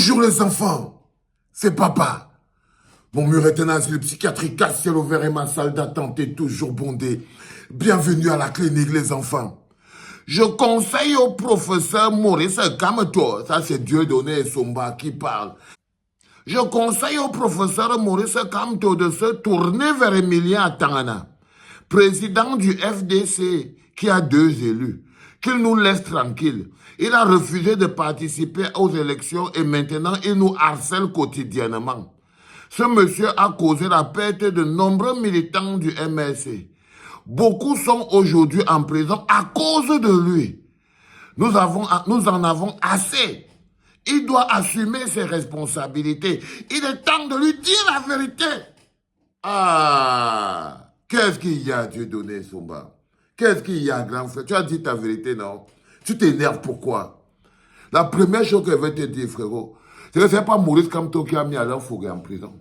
Bonjour les enfants, c'est papa. Mon mur est un asile psychiatrique à ciel ouvert et ma salle d'attente est toujours bondée. Bienvenue à la clinique les enfants. Je conseille au professeur Maurice Kamto, ça c'est Dieudonné Somba qui parle. Je conseille au professeur Maurice Kamto de se tourner vers Emilien Atangana, président du FDC, qui a 2 élus. Qu'il nous laisse tranquille. Il a refusé de participer aux élections et maintenant il nous harcèle quotidiennement. Ce monsieur a causé la perte de nombreux militants du MRC. Beaucoup sont aujourd'hui en prison à cause de lui. Nous en avons assez. Il doit assumer ses responsabilités. Il est temps de lui dire la vérité. Ah, qu'est-ce qu'il y a, Dieudonné Somba? Qu'est-ce qu'il y a, grand frère? Tu as dit ta vérité, non? Tu t'énerves, pourquoi? La première chose que je vais te dire, frérot, c'est que ce n'est pas Maurice Kamto qui a mis Alain Foguet en prison.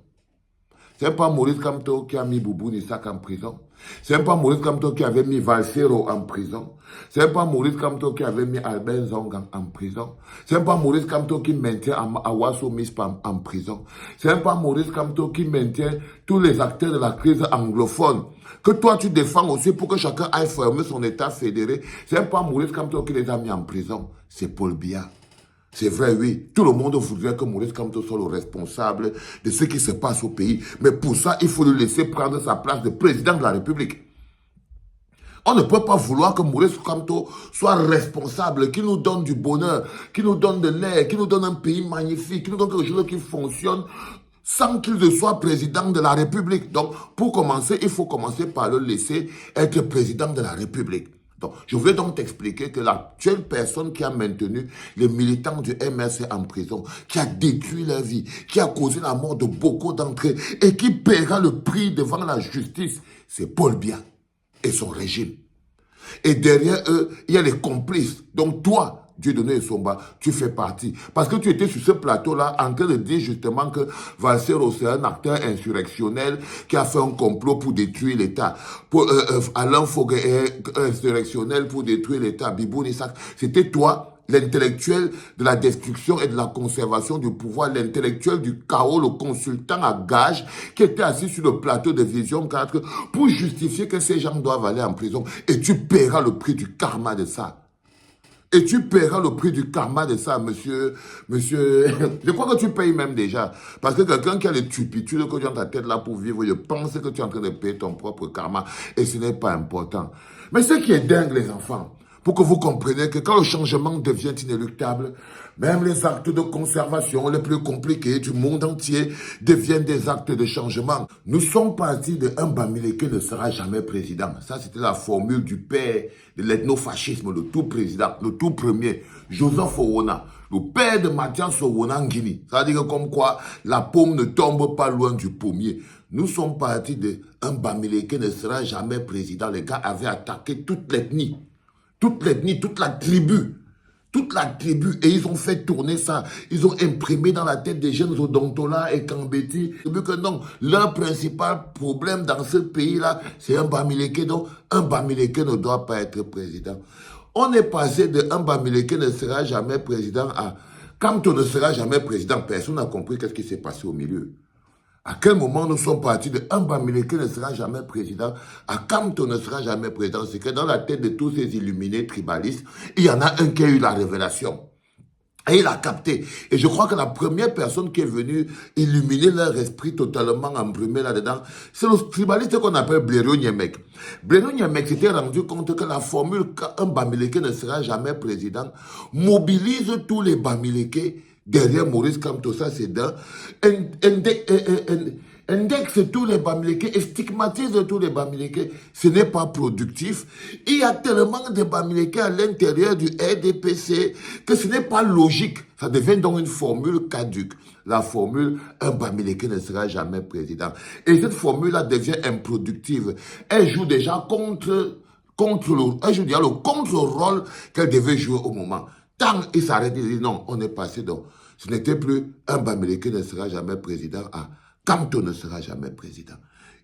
Ce n'est pas Maurice Kamto qui a mis Boubou Nissak en prison. Ce n'est pas Maurice Kamto qui avait mis Valsero en prison. Ce n'est pas Maurice Kamto qui avait mis Albert Zong en prison. Ce n'est pas Maurice Kamto qui maintient Awaso Mispa en prison. Ce n'est pas Maurice Kamto qui maintient tous les acteurs de la crise anglophone. Que toi tu défends aussi pour que chacun aille fermer son état fédéré. Ce n'est pas Maurice Kamto qui les a mis en prison. C'est Paul Biya. C'est vrai, oui. Tout le monde voudrait que Maurice Kamto soit le responsable de ce qui se passe au pays. Mais pour ça, il faut le laisser prendre sa place de président de la République. On ne peut pas vouloir que Maurice Kamto soit responsable, qui nous donne du bonheur, qui nous donne de l'air, qui nous donne un pays magnifique, qui nous donne quelque chose qui fonctionne sans qu'il ne soit président de la République. Donc, pour commencer, il faut commencer par le laisser être président de la République. Donc, je voulais donc t'expliquer que l'actuelle personne qui a maintenu les militants du MRC en prison, qui a détruit leur vie, qui a causé la mort de beaucoup d'entre eux et qui paiera le prix devant la justice, c'est Paul Biya et son régime. Et derrière eux, il y a les complices. Donc toi, Dieudonné Somba, tu fais partie. Parce que tu étais sur ce plateau-là en train de dire justement que Valsero, c'est un acteur insurrectionnel qui a fait un complot pour détruire l'État. Alain Foguet est insurrectionnel pour détruire l'État. Boubou Nissak, c'était toi, l'intellectuel de la destruction et de la conservation du pouvoir, l'intellectuel du chaos, le consultant à gage qui était assis sur le plateau de Vision 4 pour justifier que ces gens doivent aller en prison. Et tu paieras le prix du karma de ça. Et tu paieras le prix du karma de ça, monsieur. Je crois que tu payes même déjà. Parce que quelqu'un qui a les turpitudes que tu as dans ta tête là pour vivre, je pense que tu es en train de payer ton propre karma. Et ce n'est pas important. Mais ce qui est dingue, les enfants, pour que vous compreniez que quand le changement devient inéluctable, même les actes de conservation les plus compliqués du monde entier deviennent des actes de changement. Nous sommes partis de un Bamileke qui ne sera jamais président. Ça, c'était la formule du père de l'ethnofascisme, le tout président, le tout premier, Joseph Owona, le père de Mathias Owona Nguini. Ça veut dire que comme quoi la pomme ne tombe pas loin du pommier. Nous sommes partis de un Bamileke qui ne sera jamais président. Les gars avaient attaqué toute l'ethnie. Toute l'ethnie, toute la tribu. Toute la tribu. Et ils ont fait tourner ça. Ils ont imprimé dans la tête des jeunes Odontola et Kambeti que non, leur principal problème dans ce pays-là, c'est un Bamileke. Donc, un Bamileke ne doit pas être président. On est passé de un Bamileke ne sera jamais président à Kamto ne sera jamais président. Personne n'a compris qu'est-ce qui s'est passé au milieu. À quel moment nous sommes partis de un Bamileke ne sera jamais président à Kamto ne sera jamais président? C'est que dans la tête de tous ces illuminés tribalistes, il y en a un qui a eu la révélation. Et il a capté. Et je crois que la première personne qui est venue illuminer leur esprit totalement embrumé là-dedans, c'est le tribaliste qu'on appelle Blériot Niemek. Blériot Niemek s'était rendu compte que la formule qu'un Bamileke ne sera jamais président mobilise tous les Bamileke derrière Maurice Kamto, ça c'est d'un, indexe tous les Bamileke et stigmatise tous les Bamileke. Ce n'est pas productif. Il y a tellement de Bamileke à l'intérieur du RDPC que ce n'est pas logique. Ça devient donc une formule caduque. La formule, un Bamileke ne sera jamais président. Et cette formule-là devient improductive. Elle joue déjà elle joue déjà le contre-rôle qu'elle devait jouer au moment. Tant il s'arrête, il dit non, on est passé donc. Ce n'était plus un Bamileke ne sera jamais président à Kamto ne sera jamais président.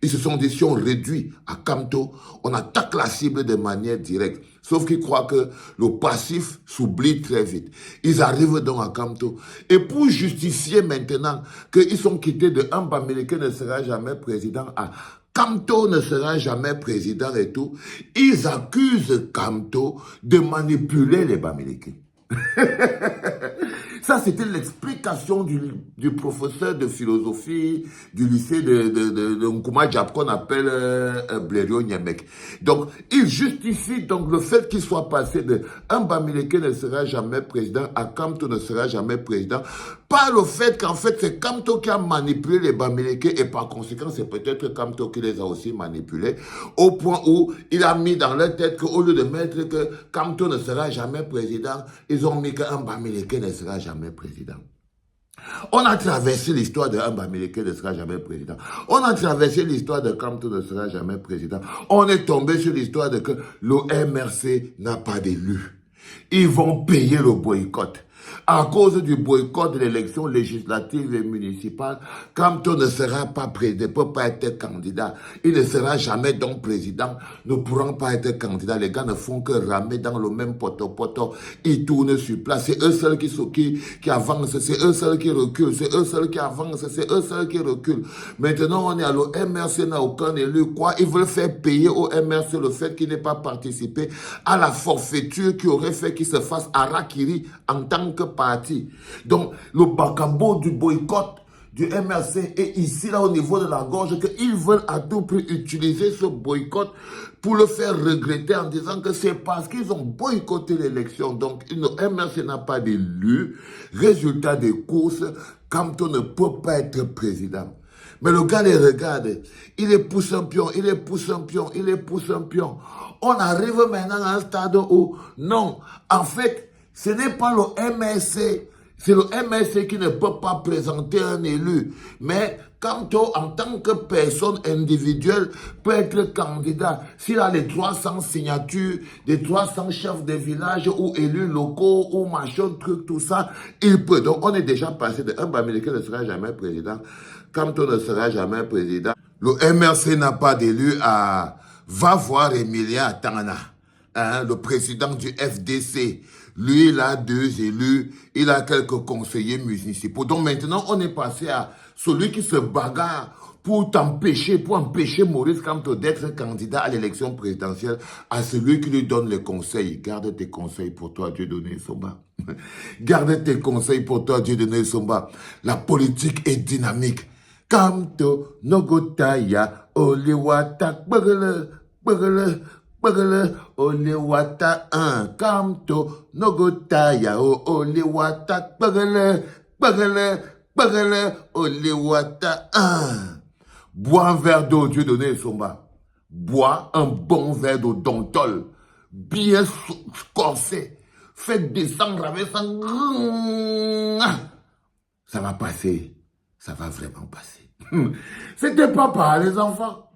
Ils se sont dit, si on réduit à Kamto, on attaque la cible de manière directe. Sauf qu'ils croient que le passif s'oublie très vite. Ils arrivent donc à Kamto. Et pour justifier maintenant qu'ils sont quittés de un Bamileke ne sera jamais président à Kamto ne sera jamais président et tout, ils accusent Kamto de manipuler les Bamileke. Ça, c'était l'explication du professeur de philosophie du lycée de Nkouma Diab qu'on appelle Blériot Niemek. Donc, il justifie donc le fait qu'il soit passé de un Bamileke ne sera jamais président à Kamto ne sera jamais président par le fait qu'en fait, c'est Kamto qui a manipulé les Bamileke et par conséquent, c'est peut-être Kamto qui les a aussi manipulés au point où il a mis dans leur tête qu'au lieu de mettre que Kamto ne sera jamais président, ils ont mis qu'un Bamileke ne sera jamais président. On a traversé l'histoire de Bamileke ne sera jamais président. On a traversé l'histoire de Kamto ne sera jamais président. On est tombé sur l'histoire de que le MRC n'a pas d'élu. Ils vont payer le boycott. À cause du boycott de l'élection législative et municipale, Kamto ne sera pas président, ne peut pas être candidat. Il ne sera jamais donc président, ne pourront pas être candidat. Les gars ne font que ramer dans le même poto-poto. Ils tournent sur place. C'est eux seuls qui avancent, c'est eux seuls qui reculent, c'est eux seuls qui avancent, c'est eux seuls qui reculent. Maintenant, on est à l'eau. MRC n'a aucun élu. Quoi? Ils veulent faire payer au MRC le fait qu'il n'ait pas participé à la forfaiture qui aurait fait qu'il se fasse harakiri en tant que parti. Donc, le bacambo du boycott du MRC est ici, là, au niveau de la gorge, qu'ils veulent à tout prix utiliser ce boycott pour le faire regretter en disant que c'est parce qu'ils ont boycotté l'élection. Donc, le MRC n'a pas d'élu. Résultat des courses, Kamto ne peut pas être président. Mais le gars les regarde, il est pousse un pion, il est pousse un pion, il est pousse un pion. On arrive maintenant à un stade où, non, en fait, ce n'est pas le MRC, c'est le MRC qui ne peut pas présenter un élu. Mais Kamto, en tant que personne individuelle, peut être candidat. S'il a les 300 signatures, des 300 chefs de village ou élus locaux ou machin, truc, tout ça, il peut. Donc, on est déjà passé de un Bamileke ne sera jamais président. Kamto ne sera jamais président. Le MRC n'a pas d'élu à... Va voir Emilia Tangana, hein, le président du FDC. Lui, il a 2 élus, il a quelques conseillers municipaux. Donc maintenant, on est passé à celui qui se bagarre pour empêcher Maurice Kamto d'être candidat à l'élection présidentielle, à celui qui lui donne les conseils. Garde tes conseils pour toi, Dieudonné Somba. Garde tes conseils pour toi, Dieudonné Somba. La politique est dynamique. Kamto Nogotaya Olewata Bagale Olewata Kamto Nogotaya Olewata Bagale Olewata Bois un verre d'eau, Dieudonné Somba. Bois un bon verre d'eau d'Ontol, bien corsé. Faites descendre avec ça. Ça va passer. Ça va vraiment passer. C'était papa, les enfants.